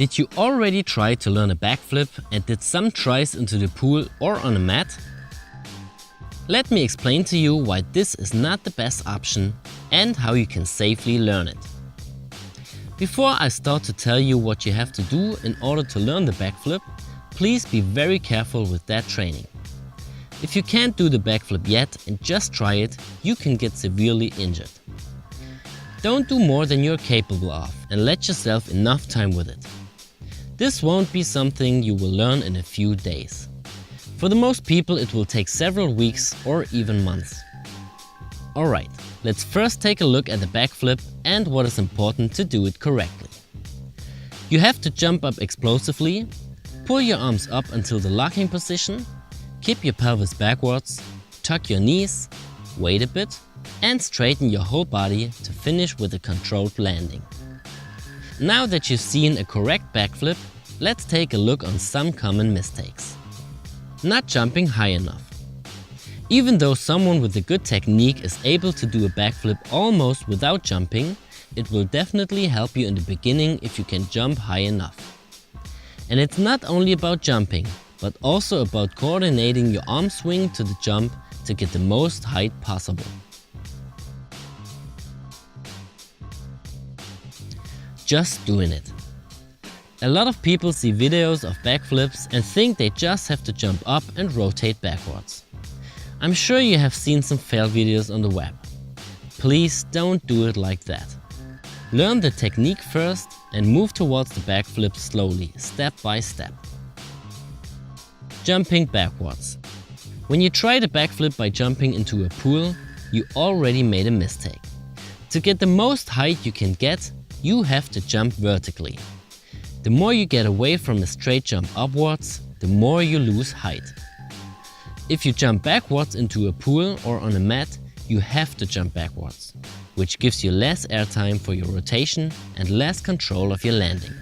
Did you already try to learn a backflip and did some tries into the pool or on a mat? Let me explain to you why this is not the best option and how you can safely learn it. Before I start to tell you what you have to do in order to learn the backflip, please be very careful with that training. If you can't do the backflip yet and just try it, you can get severely injured. Don't do more than you're capable of and let yourself enough time with it. This won't be something you will learn in a few days. For the most people it will take several weeks or even months. Alright, let's first take a look at the backflip and what is important to do it correctly. You have to jump up explosively, pull your arms up until the locking position, keep your pelvis backwards, tuck your knees, wait a bit, and straighten your whole body to finish with a controlled landing. Now that you've seen a correct backflip, let's take a look on some common mistakes. Not jumping high enough. Even though someone with a good technique is able to do a backflip almost without jumping, it will definitely help you in the beginning if you can jump high enough. And it's not only about jumping, but also about coordinating your arm swing to the jump to get the most height possible. Just doing it. A lot of people see videos of backflips and think they just have to jump up and rotate backwards. I'm sure you have seen some fail videos on the web. Please don't do it like that. Learn the technique first and move towards the backflip slowly, step by step. Jumping backwards. When you try the backflip by jumping into a pool, you already made a mistake. To get the most height you can get, you have to jump vertically. The more you get away from a straight jump upwards, the more you lose height. If you jump backwards into a pool or on a mat, you have to jump backwards, which gives you less airtime for your rotation and less control of your landing.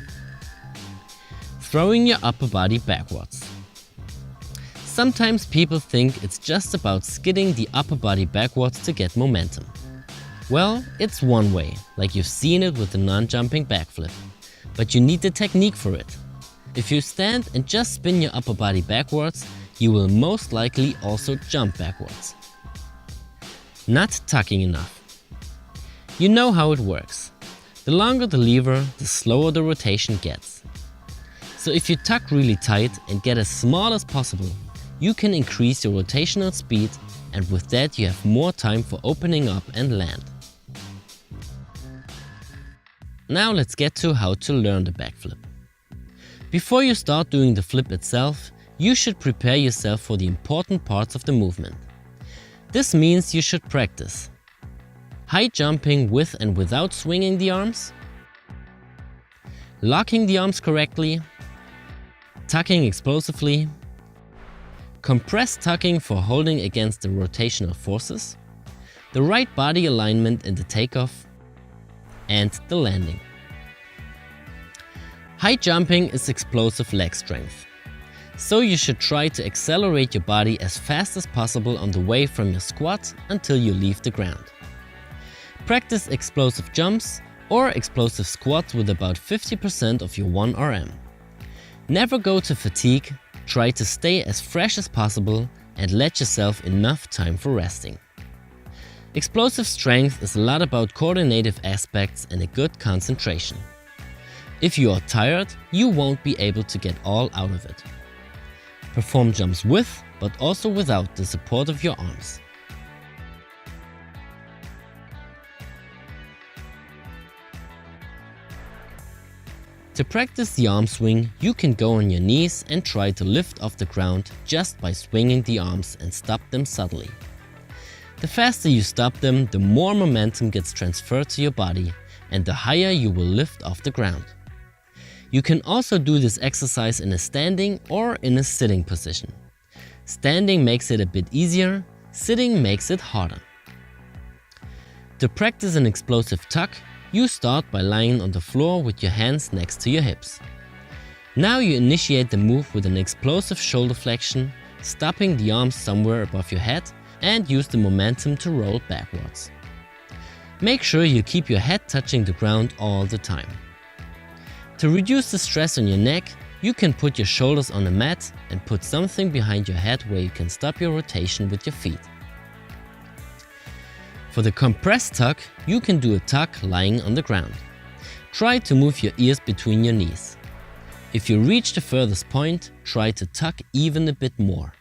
Throwing your upper body backwards. Sometimes people think it's just about skidding the upper body backwards to get momentum. Well, it's one way, like you've seen it with the non-jumping backflip. But you need the technique for it. If you stand and just spin your upper body backwards, you will most likely also jump backwards. Not tucking enough. You know how it works. The longer the lever, the slower the rotation gets. So if you tuck really tight and get as small as possible, you can increase your rotational speed, and with that you have more time for opening up and land. Now let's get to how to learn the backflip. Before you start doing the flip itself, you should prepare yourself for the important parts of the movement. This means you should practice high jumping with and without swinging the arms, locking the arms correctly, tucking explosively, compressed tucking for holding against the rotational forces, the right body alignment in the takeoff, and the landing. High jumping is explosive leg strength. So you should try to accelerate your body as fast as possible on the way from your squat until you leave the ground. Practice explosive jumps or explosive squats with about 50% of your 1 RM. Never go to fatigue, try to stay as fresh as possible and let yourself enough time for resting. Explosive strength is a lot about coordinative aspects and a good concentration. If you are tired, you won't be able to get all out of it. Perform jumps with, but also without the support of your arms. To practice the arm swing, you can go on your knees and try to lift off the ground just by swinging the arms and stop them subtly. The faster you stop them, the more momentum gets transferred to your body and the higher you will lift off the ground. You can also do this exercise in a standing or in a sitting position. Standing makes it a bit easier, sitting makes it harder. To practice an explosive tuck, you start by lying on the floor with your hands next to your hips. Now you initiate the move with an explosive shoulder flexion, stopping the arms somewhere above your head and use the momentum to roll backwards. Make sure you keep your head touching the ground all the time. To reduce the stress on your neck, you can put your shoulders on a mat and put something behind your head where you can stop your rotation with your feet. For the compressed tuck, you can do a tuck lying on the ground. Try to move your ears between your knees. If you reach the furthest point, try to tuck even a bit more.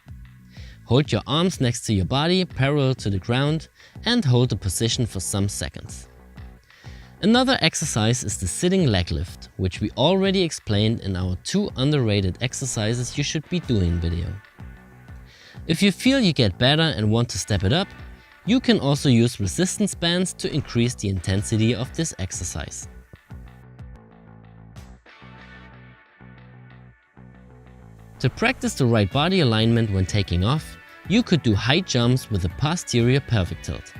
Hold your arms next to your body, parallel to the ground, and hold the position for some seconds. Another exercise is the sitting leg lift, which we already explained in our 2 underrated exercises you should be doing video. If you feel you get better and want to step it up, you can also use resistance bands to increase the intensity of this exercise. To practice the right body alignment when taking off, you could do high jumps with a posterior pelvic tilt.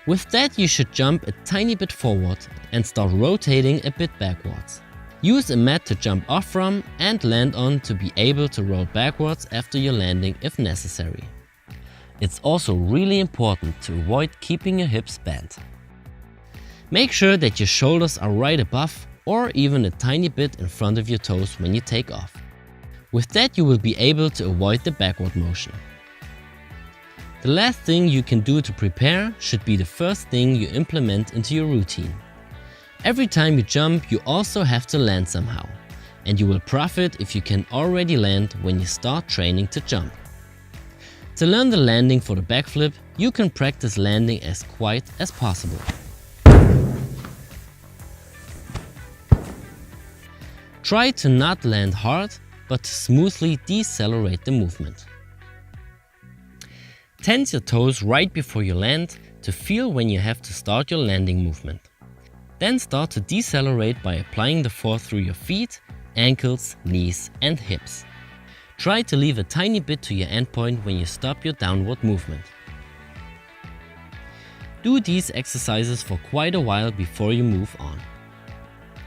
With that, you should jump a tiny bit forward and start rotating a bit backwards. Use a mat to jump off from and land on to be able to roll backwards after your landing if necessary. It's also really important to avoid keeping your hips bent. Make sure that your shoulders are right above or even a tiny bit in front of your toes when you take off. With that, you will be able to avoid the backward motion. The last thing you can do to prepare should be the first thing you implement into your routine. Every time you jump, you also have to land somehow, and you will profit if you can already land when you start training to jump. To learn the landing for the backflip, you can practice landing as quiet as possible. Try to not land hard, but to smoothly decelerate the movement. Tense your toes right before you land to feel when you have to start your landing movement. Then start to decelerate by applying the force through your feet, ankles, knees and hips. Try to leave a tiny bit to your endpoint when you stop your downward movement. Do these exercises for quite a while before you move on.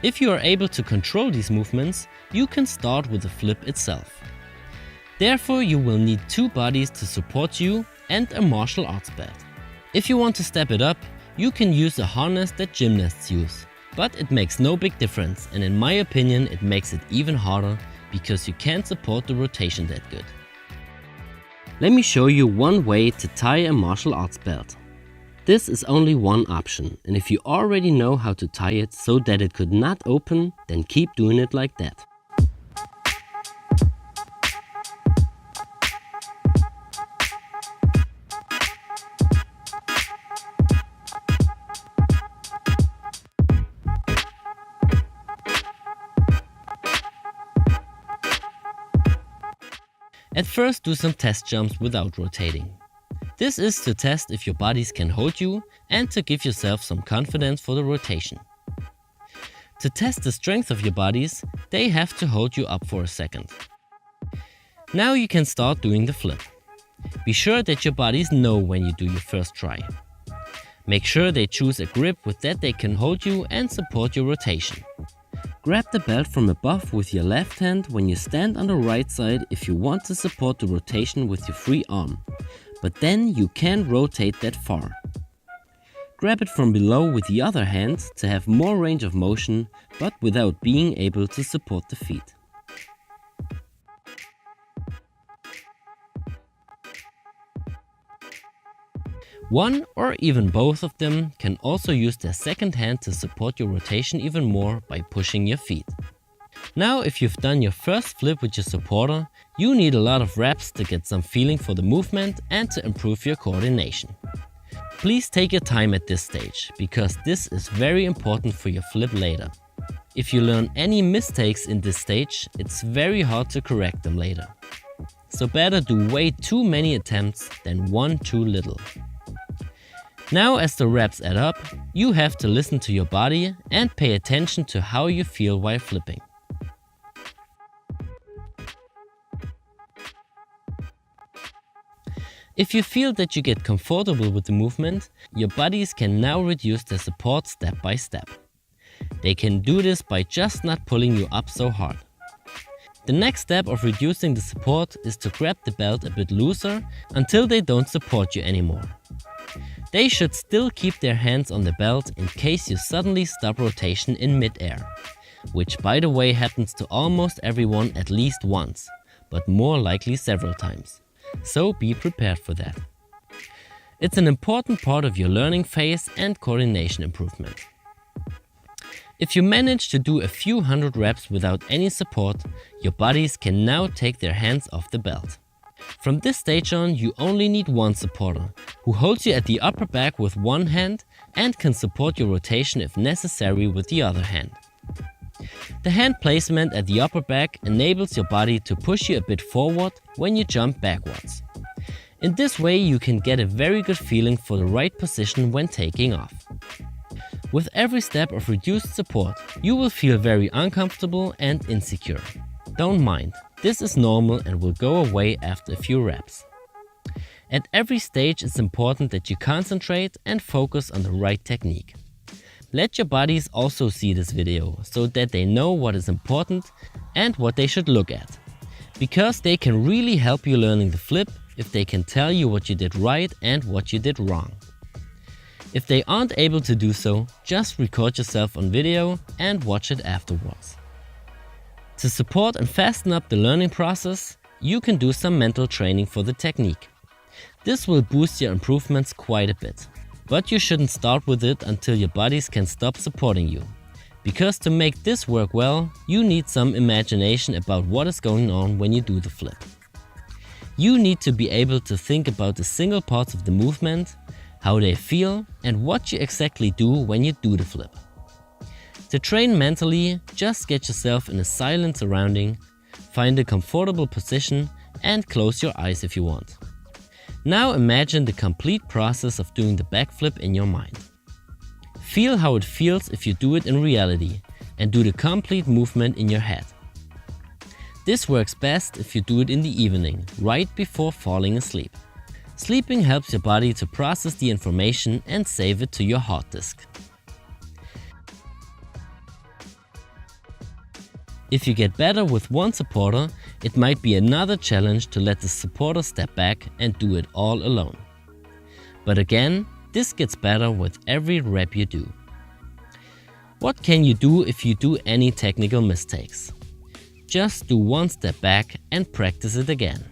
If you are able to control these movements, you can start with the flip itself. Therefore, you will need 2 bodies to support you and a martial arts belt. If you want to step it up, you can use a harness that gymnasts use. But it makes no big difference, and in my opinion it makes it even harder because you can't support the rotation that good. Let me show you one way to tie a martial arts belt. This is only one option, and if you already know how to tie it so that it could not open, then keep doing it like that. At first, do some test jumps without rotating. This is to test if your bodies can hold you and to give yourself some confidence for the rotation. To test the strength of your bodies, they have to hold you up for a second. Now you can start doing the flip. Be sure that your bodies know when you do your first try. Make sure they choose a grip with that they can hold you and support your rotation. Grab the belt from above with your left hand when you stand on the right side if you want to support the rotation with your free arm, but then you can't rotate that far. Grab it from below with the other hand to have more range of motion, but without being able to support the feet. One or even both of them can also use their second hand to support your rotation even more by pushing your feet. Now, if you've done your first flip with your supporter, you need a lot of reps to get some feeling for the movement and to improve your coordination. Please take your time at this stage, because this is very important for your flip later. If you learn any mistakes in this stage, it's very hard to correct them later. So better do way too many attempts than one too little. Now, as the reps add up, you have to listen to your body and pay attention to how you feel while flipping. If you feel that you get comfortable with the movement, your bodies can now reduce their support step by step. They can do this by just not pulling you up so hard. The next step of reducing the support is to grab the belt a bit looser until they don't support you anymore. They should still keep their hands on the belt in case you suddenly stop rotation in mid-air. which by the way happens to almost everyone at least once, but more likely several times. So be prepared for that. It's an important part of your learning phase and coordination improvement. If you manage to do a few hundred reps without any support, your buddies can now take their hands off the belt. From this stage on, you only need one supporter, who holds you at the upper back with one hand and can support your rotation if necessary with the other hand. The hand placement at the upper back enables your body to push you a bit forward when you jump backwards. In this way, you can get a very good feeling for the right position when taking off. With every step of reduced support, you will feel very uncomfortable and insecure. Don't mind, this is normal and will go away after a few reps. At every stage, it's important that you concentrate and focus on the right technique. Let your buddies also see this video so that they know what is important and what they should look at. Because they can really help you learning the flip if they can tell you what you did right and what you did wrong. If they aren't able to do so, just record yourself on video and watch it afterwards. To support and fasten up the learning process, you can do some mental training for the technique. This will boost your improvements quite a bit. But you shouldn't start with it until your buddies can stop supporting you. Because to make this work well, you need some imagination about what is going on when you do the flip. You need to be able to think about the single parts of the movement, how they feel, and what you exactly do when you do the flip. To train mentally, just get yourself in a silent surrounding, find a comfortable position, and close your eyes if you want. Now imagine the complete process of doing the backflip in your mind. Feel how it feels if you do it in reality, and do the complete movement in your head. This works best if you do it in the evening, right before falling asleep. Sleeping helps your body to process the information and save it to your hard disk. If you get better with one supporter, it might be another challenge to let the supporter step back and do it all alone. But again, this gets better with every rep you do. What can you do if you do any technical mistakes? Just do one step back and practice it again.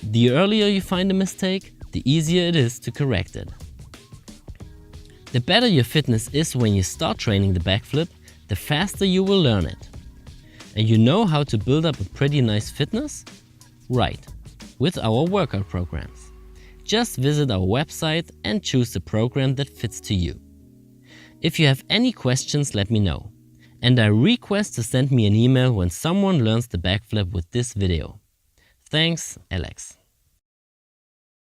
The earlier you find a mistake, the easier it is to correct it. The better your fitness is when you start training the backflip, the faster you will learn it. And you know how to build up a pretty nice fitness? Right, with our workout programs. Just visit our website and choose the program that fits to you. If you have any questions, let me know. And I request to send me an email when someone learns the backflip with this video. Thanks, Alex.